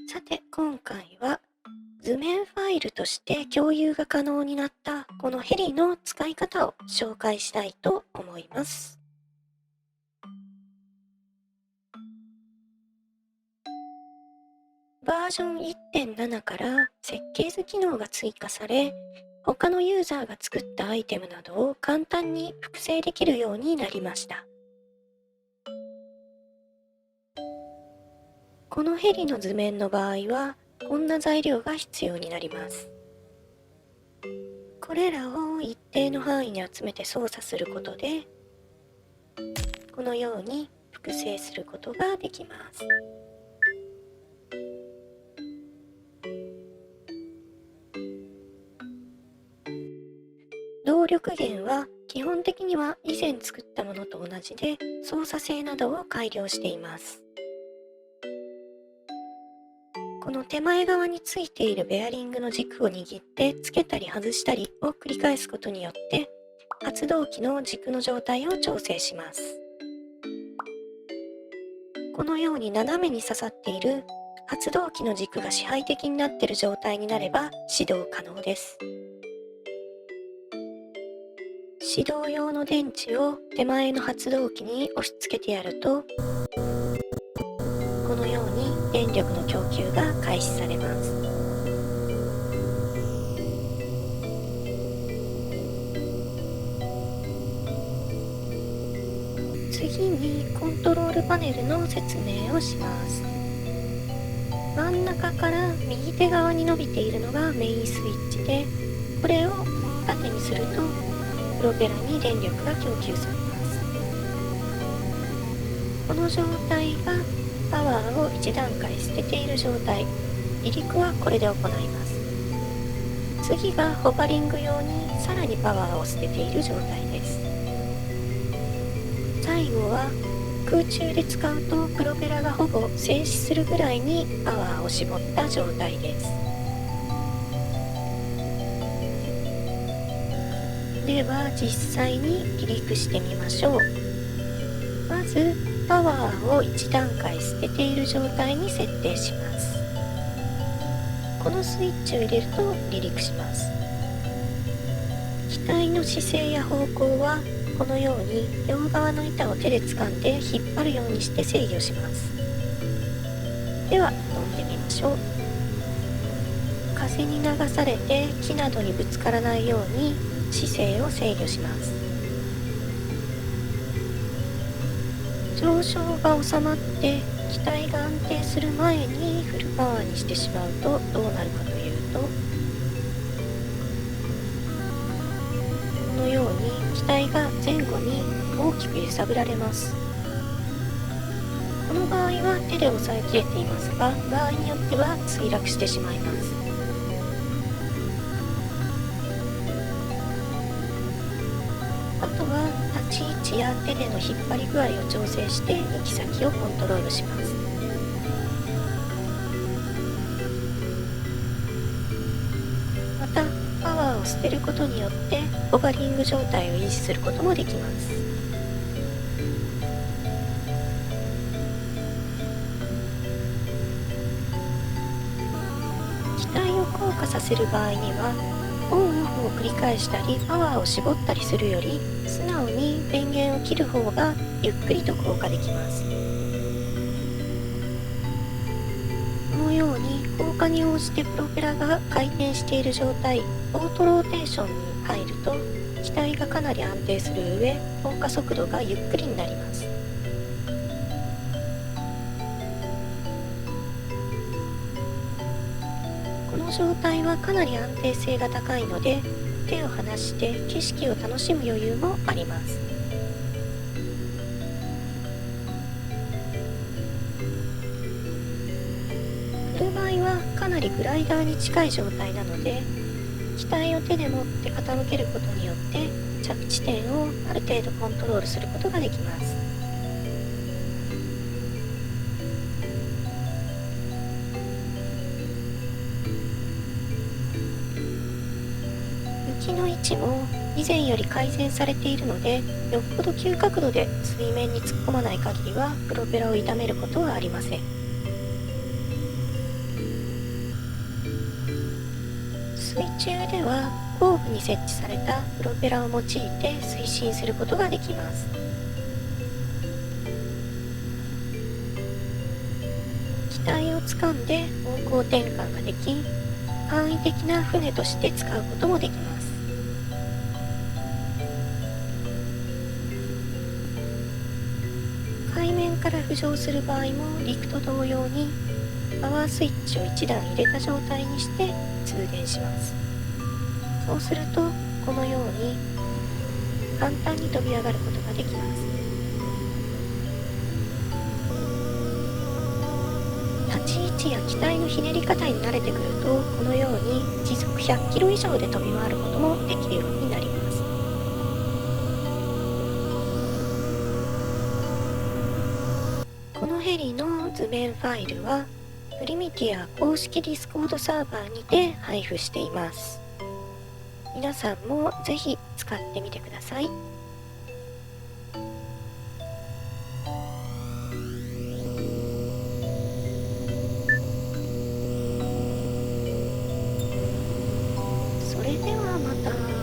さて、今回は図面ファイルとして共有が可能になったこのヘリの使い方を紹介したいと思います。バージョン 1.7 から設計図機能が追加され、他のユーザーが作ったアイテムなどを簡単に複製できるようになりました。このヘリの図面の場合は、こんな材料が必要になります。これらを一定の範囲に集めて操作することで、このように複製することができます。動力源は基本的には以前作ったものと同じで、操作性などを改良しています。この手前側についているベアリングの軸を握ってつけたり外したりを繰り返すことによって、発動機の軸の状態を調整します。このように斜めに刺さっている発動機の軸が支配的になっている状態になれば始動可能です。始動用の電池を手前の発動機に押し付けてやると、このように電力の供給が開始されます。次にコントロールパネルの説明をします。真ん中から右手側に伸びているのがメインスイッチで、これを縦にするとプロペラに電力が供給されます。この状態がパワーを1段階捨てている状態。離陸はこれで行います。次がホバリング用にさらにパワーを捨てている状態です。最後は空中で使うとプロペラがほぼ静止するぐらいにパワーを絞った状態です。では実際に離陸してみましょう。まずパワーを1段階捨てている状態に設定します。このスイッチを入れると離陸します。機体の姿勢や方向はこのように両側の板を手で掴んで引っ張るようにして制御します。では飛んでみましょう。風に流されて木などにぶつからないように姿勢を制御します。上昇が収まって機体が安定する前にフルパワーにしてしまうとどうなるかというと、このように機体が前後に大きく揺さぶられます。この場合は手で押さえきれていますが、場合によっては墜落してしまいます。あとは立ち位置や手での引っ張り具合を調整して行き先をコントロールします。またパワーを捨てることによってホバリング状態を維持することもできます。機体を降下させる場合にはオンオフを繰り返したりパワーを絞ったりするより、素直に電源を切る方がゆっくりと降下できます。このように降下に応じてプロペラが回転している状態、オートローテーションに入ると機体がかなり安定する上、降下速度がゆっくりになります。この状態はかなり安定性が高いので、手を離して景色を楽しむ余裕もあります。振る場合はかなりグライダーに近い状態なので、機体を手で持って傾けることによって着地点をある程度コントロールすることができます。浮きの位置も以前より改善されているので、よっぽど急角度で水面に突っ込まない限りはプロペラを傷めることはありません。水中では後部に設置されたプロペラを用いて推進することができます。機体を掴んで方向転換ができ、簡易的な船として使うこともできます。海面から浮上する場合も陸と同様にパワースイッチを1段入れた状態にして通電します。そうするとこのように簡単に飛び上がることができます。立ち位置や機体のひねり方に慣れてくると、このように時速100キロ以上で飛び回ることもできるようになります。このヘリの図面ファイルはプリミティア公式ディスコードサーバーにて配布しています。皆さんもぜひ使ってみてください。それではまた。